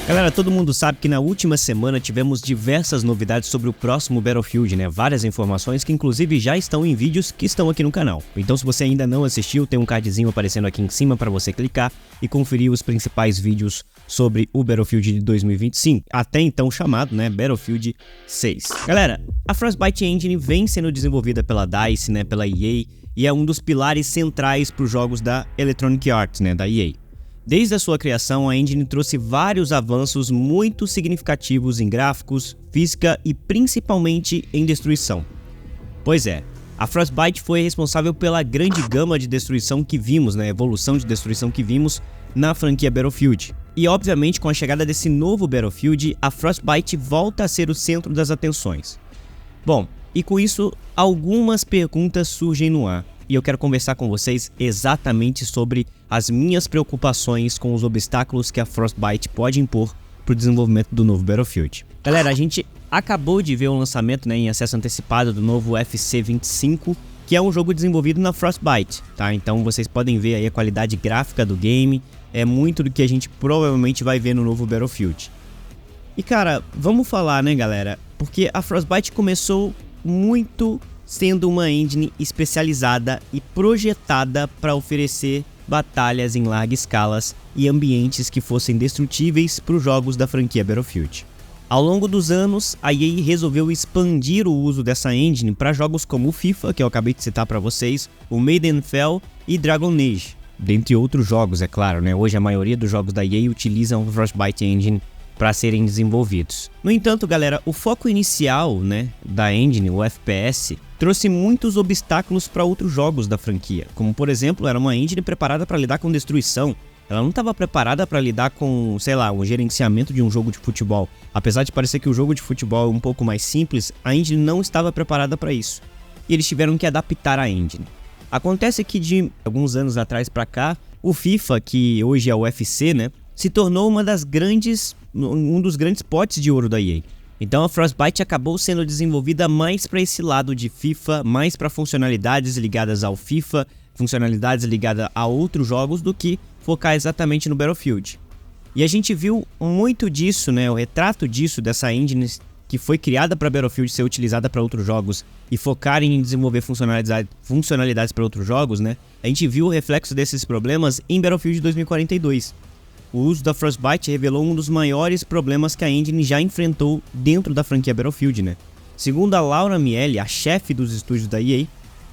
Galera, todo mundo sabe que na última semana tivemos diversas novidades sobre o próximo Battlefield, né? Várias informações que inclusive já estão em vídeos que estão aqui no canal. Então se você ainda não assistiu, tem um cardzinho aparecendo aqui em cima para você clicar e conferir os principais vídeos sobre o Battlefield de 2025, até então chamado, né, Battlefield 6. Galera, a Frostbite Engine vem sendo desenvolvida pela DICE, né, pela EA, e é um dos pilares centrais para os jogos da Electronic Arts, né, da EA. Desde a sua criação, a engine trouxe vários avanços muito significativos em gráficos, física e principalmente em destruição. Pois é, a Frostbite foi responsável pela grande gama de destruição que vimos, né, evolução de destruição que vimos na franquia Battlefield. E obviamente com a chegada desse novo Battlefield, a Frostbite volta a ser o centro das atenções. Bom, e com isso, algumas perguntas surgem no ar. E eu quero conversar com vocês exatamente sobre as minhas preocupações com os obstáculos que a Frostbite pode impor para o desenvolvimento do novo Battlefield. Galera, a gente acabou de ver o lançamento, né, em acesso antecipado do novo FC25, que é um jogo desenvolvido na Frostbite, tá? Então vocês podem ver aí a qualidade gráfica do game, é muito do que a gente provavelmente vai ver no novo Battlefield. E cara, vamos falar, né, galera, porque a Frostbite começou muito sendo uma engine especializada e projetada para oferecer batalhas em larga escala e ambientes que fossem destrutíveis para os jogos da franquia Battlefield. Ao longo dos anos, a EA resolveu expandir o uso dessa engine para jogos como o FIFA, que eu acabei de citar para vocês, o Made in Hell e Dragon Age, dentre outros jogos, é claro, né? Hoje a maioria dos jogos da EA utilizam a Frostbite Engine para serem desenvolvidos. No entanto, galera, o foco inicial, né, da engine, o FPS, trouxe muitos obstáculos para outros jogos da franquia, como por exemplo, era uma engine preparada para lidar com destruição. Ela não estava preparada para lidar com, sei lá, o gerenciamento de um jogo de futebol. Apesar de parecer que o jogo de futebol é um pouco mais simples, a engine não estava preparada para isso. E eles tiveram que adaptar a engine. Acontece que de alguns anos atrás para cá, o FIFA, que hoje é o UFC, né, se tornou um dos grandes potes de ouro da EA. Então a Frostbite acabou sendo desenvolvida mais para esse lado de FIFA, mais para funcionalidades ligadas ao FIFA, funcionalidades ligadas a outros jogos, do que focar exatamente no Battlefield. E a gente viu muito disso, né, o retrato disso, dessa engine que foi criada para Battlefield ser utilizada para outros jogos e focar em desenvolver funcionalidades para outros jogos, né? A gente viu o reflexo desses problemas em Battlefield 2042. O uso da Frostbite revelou um dos maiores problemas que a engine já enfrentou dentro da franquia Battlefield, né? Segundo a Laura Miele, a chefe dos estúdios da EA,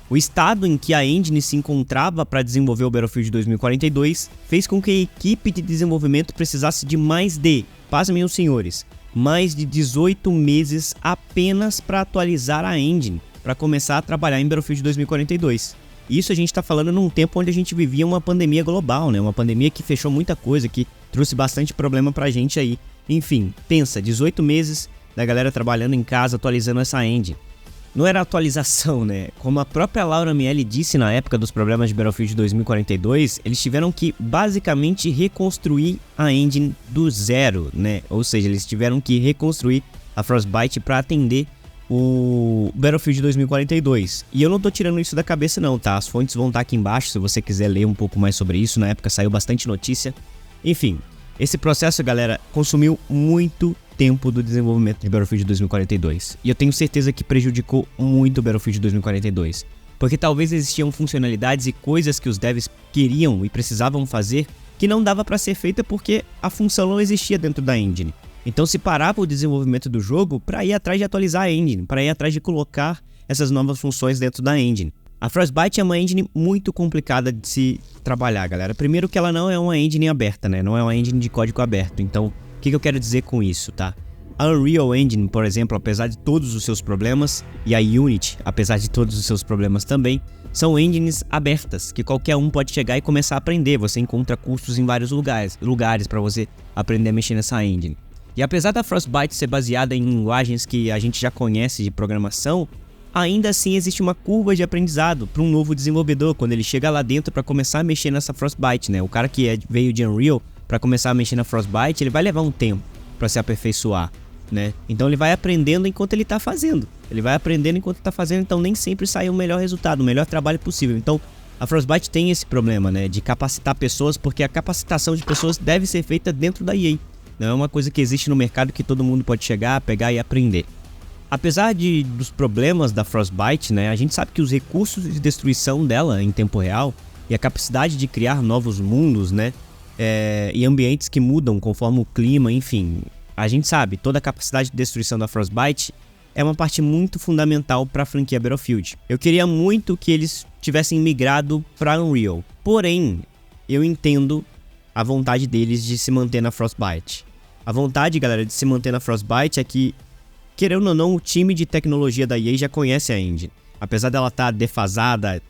o estado em que a engine se encontrava para desenvolver o Battlefield 2042 fez com que a equipe de desenvolvimento precisasse de pasmem os senhores, mais de 18 meses apenas para atualizar a engine, para começar a trabalhar em Battlefield 2042. Isso a gente está falando num tempo onde a gente vivia uma pandemia global, né? Uma pandemia que fechou muita coisa, que trouxe bastante problema pra gente aí. Enfim, pensa, 18 meses da galera trabalhando em casa, atualizando essa engine. Não era atualização, né? Como a própria Laura Miele disse na época dos problemas de Battlefield 2042, eles tiveram que basicamente reconstruir a engine do zero, né? Ou seja, eles tiveram que reconstruir a Frostbite para atender o Battlefield 2042. E eu não tô tirando isso da cabeça não, tá? As fontes vão estar aqui embaixo se você quiser ler um pouco mais sobre isso. Na época saiu bastante notícia. Enfim, esse processo, galera, consumiu muito tempo do desenvolvimento de Battlefield 2042. E eu tenho certeza que prejudicou muito o Battlefield 2042. Porque talvez existiam funcionalidades e coisas que os devs queriam e precisavam fazer que não dava para ser feita porque a função não existia dentro da engine. Então se parava o desenvolvimento do jogo para ir atrás de atualizar a engine, para ir atrás de colocar essas novas funções dentro da engine. A Frostbite é uma engine muito complicada de se trabalhar, galera. Primeiro que ela não é uma engine aberta, né? Não é uma engine de código aberto. Então, o que eu quero dizer com isso, tá? A Unreal Engine, por exemplo, apesar de todos os seus problemas, e a Unity, apesar de todos os seus problemas também, são engines abertas, que qualquer um pode chegar e começar a aprender. Você encontra cursos em vários lugares para você aprender a mexer nessa engine. E apesar da Frostbite ser baseada em linguagens que a gente já conhece de programação, ainda assim existe uma curva de aprendizado para um novo desenvolvedor quando ele chega lá dentro para começar a mexer nessa Frostbite, né? O cara que veio de Unreal para começar a mexer na Frostbite, ele vai levar um tempo para se aperfeiçoar, né? Então ele vai aprendendo enquanto ele está fazendo. Então nem sempre sai o melhor resultado, o melhor trabalho possível. Então a Frostbite tem esse problema, né, de capacitar pessoas, porque a capacitação de pessoas deve ser feita dentro da EA. Não é uma coisa que existe no mercado que todo mundo pode chegar, pegar e aprender. Apesar dos problemas da Frostbite, né, a gente sabe que os recursos de destruição dela em tempo real e a capacidade de criar novos mundos, né, e ambientes que mudam conforme o clima, enfim, a gente sabe, toda a capacidade de destruição da Frostbite é uma parte muito fundamental para a franquia Battlefield. Eu queria muito que eles tivessem migrado para Unreal, porém, eu entendo a vontade deles de se manter na Frostbite. A vontade, galera, de se manter na Frostbite é que, querendo ou não, o time de tecnologia da EA já conhece a engine. Apesar dela estar defasada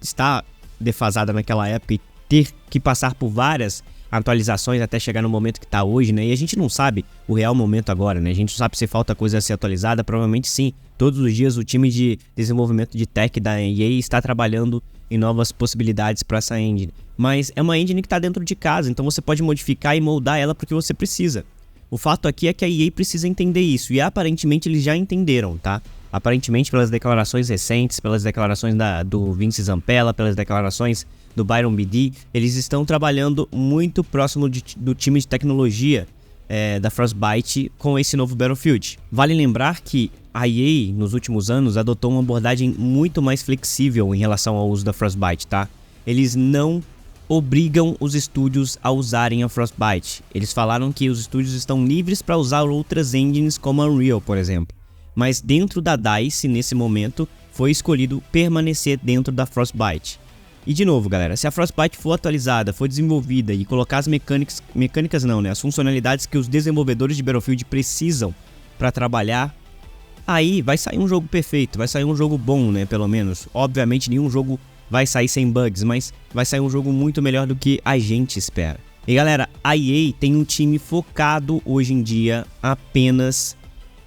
naquela época e ter que passar por várias atualizações até chegar no momento que está hoje, né? E a gente não sabe o real momento agora, né? A gente não sabe se falta coisa a ser atualizada, provavelmente sim. Todos os dias o time de desenvolvimento de tech da EA está trabalhando em novas possibilidades para essa engine. Mas é uma engine que está dentro de casa, então você pode modificar e moldar ela para o que você precisa. O fato aqui é que a EA precisa entender isso, e aparentemente eles já entenderam, tá? Aparentemente, pelas declarações recentes, pelas declarações do Vince Zampella, pelas declarações do Byron BD, eles estão trabalhando muito próximo do time de tecnologia da Frostbite com esse novo Battlefield. Vale lembrar que a EA, nos últimos anos, adotou uma abordagem muito mais flexível em relação ao uso da Frostbite, tá? Eles não obrigam os estúdios a usarem a Frostbite. Eles falaram que os estúdios estão livres para usar outras engines como a Unreal, por exemplo. Mas dentro da DICE, nesse momento, foi escolhido permanecer dentro da Frostbite. E de novo, galera, se a Frostbite for atualizada, for desenvolvida e colocar as as funcionalidades que os desenvolvedores de Battlefield precisam para trabalhar, aí vai sair um jogo perfeito, vai sair um jogo bom, né, pelo menos. Obviamente nenhum jogo vai sair sem bugs, mas vai sair um jogo muito melhor do que a gente espera. E galera, a EA tem um time focado hoje em dia apenas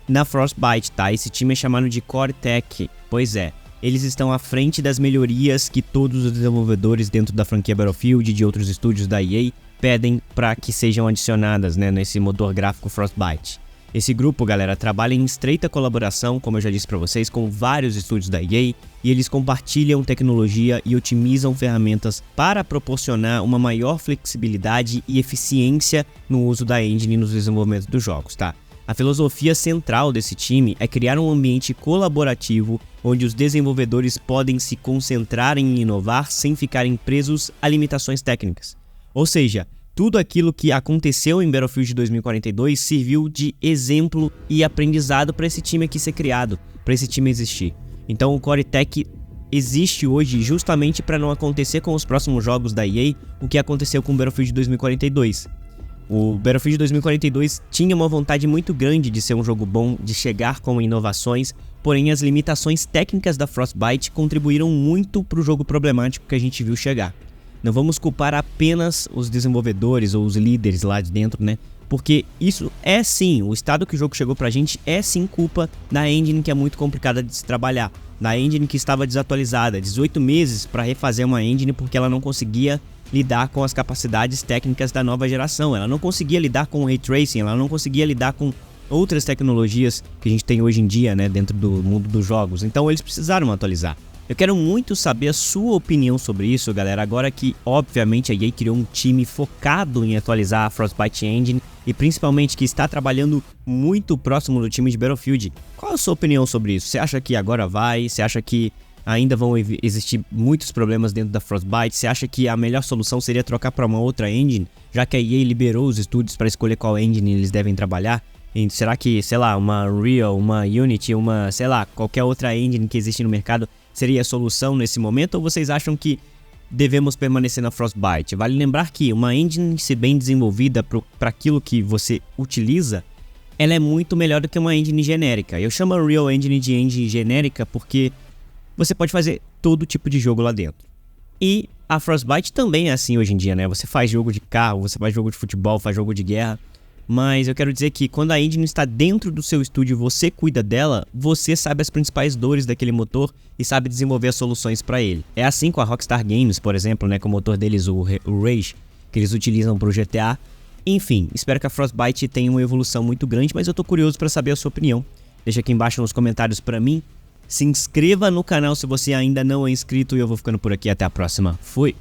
na Frostbite, tá? Esse time é chamado de Core Tech. Pois é, eles estão à frente das melhorias que todos os desenvolvedores dentro da franquia Battlefield e de outros estúdios da EA pedem para que sejam adicionadas, né, nesse motor gráfico Frostbite. Esse grupo, galera, trabalha em estreita colaboração, como eu já disse para vocês, com vários estúdios da EA, e eles compartilham tecnologia e otimizam ferramentas para proporcionar uma maior flexibilidade e eficiência no uso da engine e nos desenvolvimentos dos jogos, tá? A filosofia central desse time é criar um ambiente colaborativo onde os desenvolvedores podem se concentrar em inovar sem ficarem presos a limitações técnicas. Ou seja, tudo aquilo que aconteceu em Battlefield 2042 serviu de exemplo e aprendizado para esse time aqui ser criado, para esse time existir. Então o Core Tech existe hoje justamente para não acontecer com os próximos jogos da EA o que aconteceu com o Battlefield 2042. O Battlefield 2042 tinha uma vontade muito grande de ser um jogo bom, de chegar com inovações, porém as limitações técnicas da Frostbite contribuíram muito para o jogo problemático que a gente viu chegar. Não vamos culpar apenas os desenvolvedores ou os líderes lá de dentro, né? Porque isso é sim, o estado que o jogo chegou pra gente é sim culpa da engine que é muito complicada de se trabalhar. Da engine que estava desatualizada, 18 meses para refazer uma engine porque ela não conseguia lidar com as capacidades técnicas da nova geração. Ela não conseguia lidar com o Ray Tracing, ela não conseguia lidar com outras tecnologias que a gente tem hoje em dia, né, dentro do mundo dos jogos. Então eles precisaram atualizar. Eu quero muito saber a sua opinião sobre isso, galera, agora que, obviamente, a EA criou um time focado em atualizar a Frostbite Engine e principalmente que está trabalhando muito próximo do time de Battlefield. Qual a sua opinião sobre isso? Você acha que agora vai? Você acha que ainda vão existir muitos problemas dentro da Frostbite? Você acha que a melhor solução seria trocar para uma outra engine, já que a EA liberou os estúdios para escolher qual engine eles devem trabalhar? E será que, sei lá, uma Unreal, uma Unity, sei lá, qualquer outra engine que existe no mercado seria a solução nesse momento, ou vocês acham que devemos permanecer na Frostbite? Vale lembrar que uma engine, se bem desenvolvida para aquilo que você utiliza, ela é muito melhor do que uma engine genérica. Eu chamo a Unreal Engine de engine genérica porque você pode fazer todo tipo de jogo lá dentro. E a Frostbite também é assim hoje em dia, né? Você faz jogo de carro, você faz jogo de futebol, faz jogo de guerra. Mas eu quero dizer que quando a engine está dentro do seu estúdio e você cuida dela, você sabe as principais dores daquele motor e sabe desenvolver as soluções para ele. É assim com a Rockstar Games, por exemplo, né, com o motor deles, o Rage, que eles utilizam para o GTA. Enfim, espero que a Frostbite tenha uma evolução muito grande, mas eu tô curioso para saber a sua opinião. Deixa aqui embaixo nos comentários para mim. Se inscreva no canal se você ainda não é inscrito e eu vou ficando por aqui. Até a próxima. Fui!